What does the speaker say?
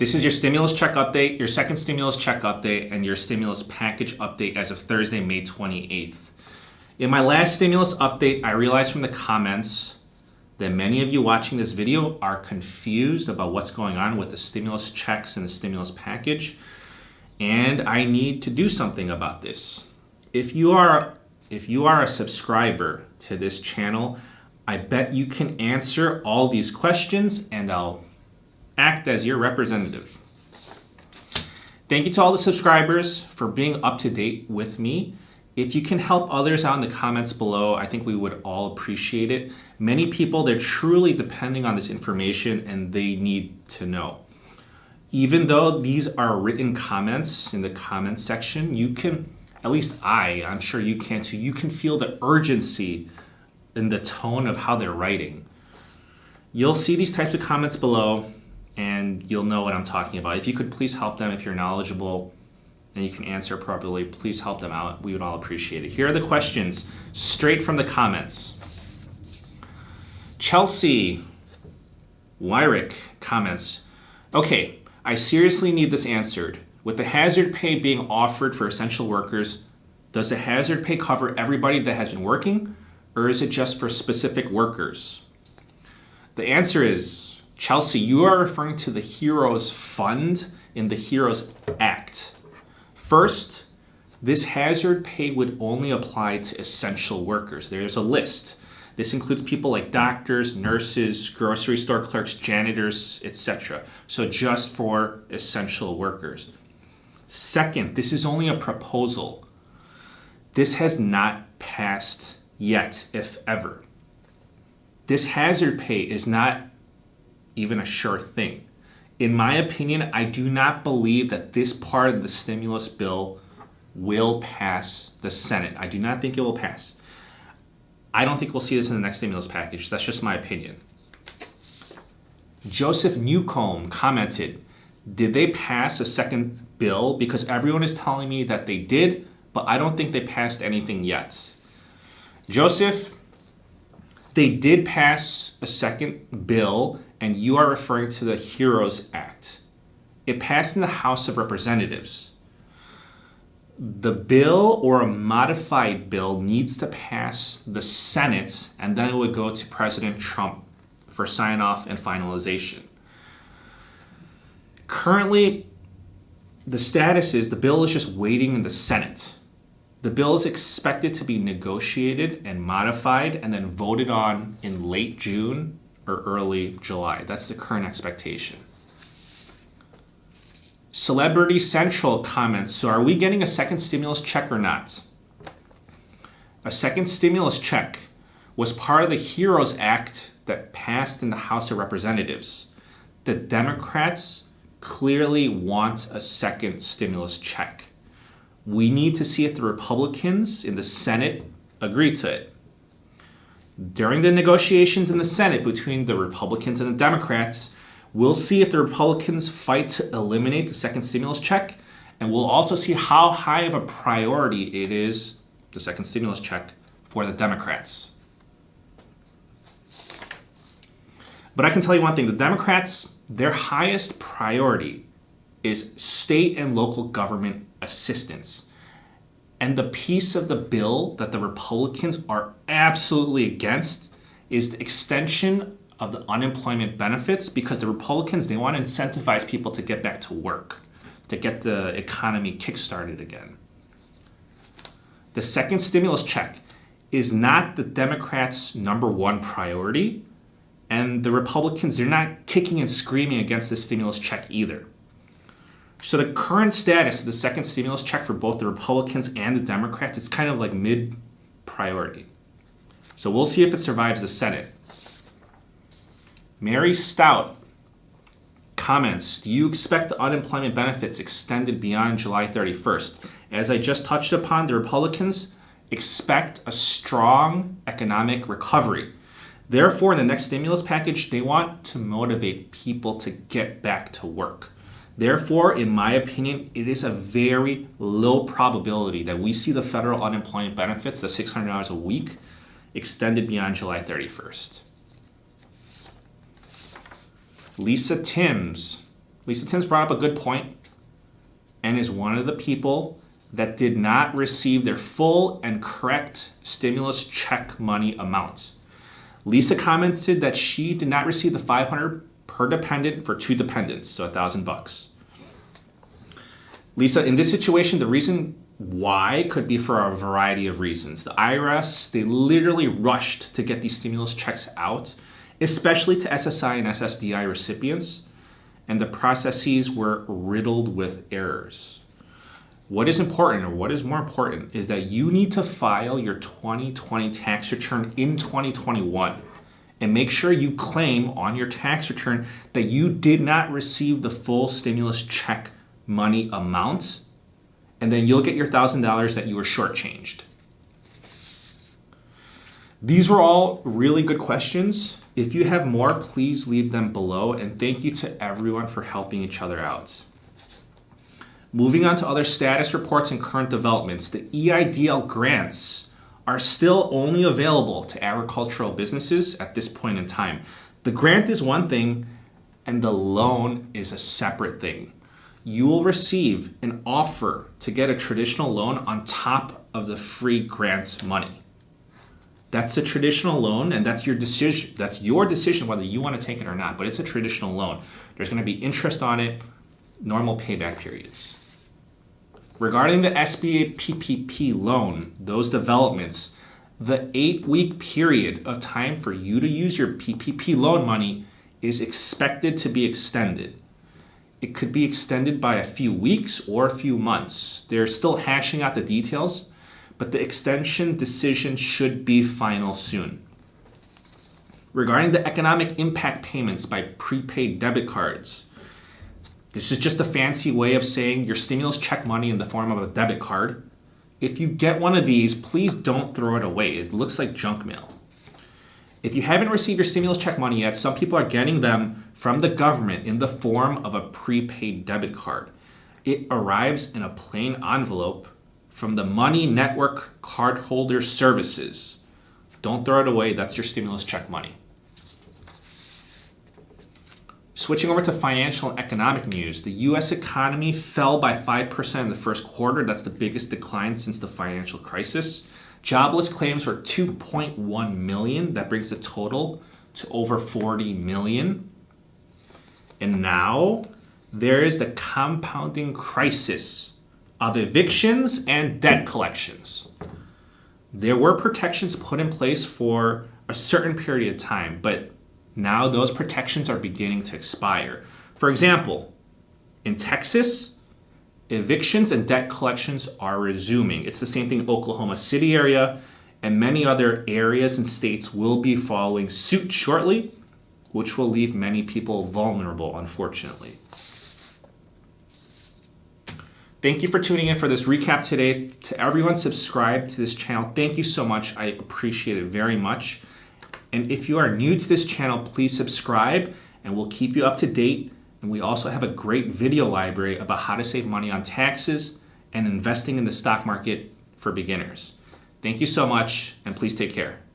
This is your stimulus check update, your second stimulus check update, and your stimulus package update as of Thursday, May 28th. In my last stimulus update, I realized from the comments that many of you watching this video are confused about what's going on with the stimulus checks and the stimulus package, and I need to do something about this. If you are a subscriber to this channel, I bet you can answer all these questions and I'll act as your representative. Thank you to all the subscribers for being up to date with me. If you can help others out in the comments below, I think we would all appreciate it. Many people, they're truly depending on this information and they need to know. Even though these are written comments in the comments section, you can, at least I'm sure you can too, you can feel the urgency in the tone of how they're writing. You'll see these types of comments below and you'll know what I'm talking about. If you could please help them, if you're knowledgeable and you can answer appropriately, please help them out. We would all appreciate it. Here are the questions straight from the comments. Chelsea Wyrick comments, okay, I seriously need this answered. With the hazard pay being offered for essential workers, does the hazard pay cover everybody that has been working, or is it just for specific workers? The answer is, Chelsea, you are referring to the HEROES Fund in the HEROES Act. First, this hazard pay would only apply to essential workers. There's a list. This includes people like doctors, nurses, grocery store clerks, janitors, etc. So just for essential workers. Second, this is only a proposal. This has not passed yet, if ever. This hazard pay is not even a sure thing. In my opinion, I do not believe that this part of the stimulus bill will pass the Senate. I do not think it will pass. I don't think we'll see this in the next stimulus package. That's just my opinion. Joseph Newcomb commented, did they pass a second bill? Because everyone is telling me that they did, but I don't think they passed anything yet. Joseph, they did pass a second bill, and you are referring to the HEROES Act. It passed in the House of Representatives. The bill or a modified bill needs to pass the Senate, and then it would go to President Trump for sign-off and finalization. Currently, the status is the bill is just waiting in the Senate. The bill is expected to be negotiated and modified and then voted on in late June or early July. That's the current expectation. Celebrity Central comments, so are we getting a second stimulus check or not? A second stimulus check was part of the HEROES Act that passed in the House of Representatives. The Democrats clearly want a second stimulus check. We need to see if the Republicans in the Senate agree to it. During the negotiations in the Senate between the Republicans and the Democrats, we'll see if the Republicans fight to eliminate the second stimulus check, and we'll also see how high of a priority it is, the second stimulus check, for the Democrats. But I can tell you one thing, the Democrats, their highest priority is state and local government assistance. And the piece of the bill that the Republicans are absolutely against is the extension of the unemployment benefits, because the Republicans, they want to incentivize people to get back to work, to get the economy kickstarted again. The second stimulus check is not the Democrats' number one priority, and the Republicans, they're not kicking and screaming against the stimulus check either. So the current status of the second stimulus check for both the Republicans and the Democrats, it's kind of like mid-priority. So we'll see if it survives the Senate. Mary Stout comments, do you expect the unemployment benefits extended beyond July 31st? As I just touched upon, the Republicans expect a strong economic recovery. Therefore, in the next stimulus package, they want to motivate people to get back to work. Therefore, in my opinion, it is a very low probability that we see the federal unemployment benefits, the $600 a week, extended beyond July 31st. Lisa Lisa Timms brought up a good point and is one of the people that did not receive their full and correct stimulus check money amounts. Lisa commented that she did not receive the $500 per dependent for 2 dependents, so $1,000. Lisa, in this situation, the reason why could be for a variety of reasons. The IRS, they literally rushed to get these stimulus checks out, especially to SSI and SSDI recipients, and the processes were riddled with errors. What is important, or what is more important, is that you need to file your 2020 tax return in 2021 and make sure you claim on your tax return that you did not receive the full stimulus check money amount, and then you'll get your $1,000 that you were shortchanged. These were all really good questions. If you have more, please leave them below, and thank you to everyone for helping each other out. Moving on to other status reports and current developments, the EIDL grants are still only available to agricultural businesses at this point in time. The grant is one thing, and the loan is a separate thing. You will receive an offer to get a traditional loan on top of the free grant money. That's a traditional loan, and that's your decision. That's your decision whether you want to take it or not, but it's a traditional loan. There's going to be interest on it, normal payback periods. Regarding the SBA PPP loan, those developments, the 8-week period of time for you to use your PPP loan money is expected to be extended. It could be extended by a few weeks or a few months. They're still hashing out the details, but the extension decision should be final soon. Regarding the economic impact payments by prepaid debit cards, this is just a fancy way of saying your stimulus check money in the form of a debit card. If you get one of these, please don't throw it away. It looks like junk mail. If you haven't received your stimulus check money yet, some people are getting them from the government in the form of a prepaid debit card. It arrives in a plain envelope from the Money Network Cardholder Services. Don't throw it away. That's your stimulus check money. Switching over to financial and economic news, the U.S. economy fell by 5% in the first quarter. That's the biggest decline since the financial crisis. Jobless claims were 2.1 million. That brings the total to over 40 million. And now there is the compounding crisis of evictions and debt collections. There were protections put in place for a certain period of time, but now those protections are beginning to expire. For example, in Texas, evictions and debt collections are resuming. It's the same thing in Oklahoma City area, and many other areas and states will be following suit shortly, which will leave many people vulnerable, unfortunately. Thank you for tuning in for this recap today. To everyone subscribed to this channel, thank you so much. I appreciate it very much. And if you are new to this channel, please subscribe and we'll keep you up to date. And we also have a great video library about how to save money on taxes and investing in the stock market for beginners. Thank you so much, and please take care.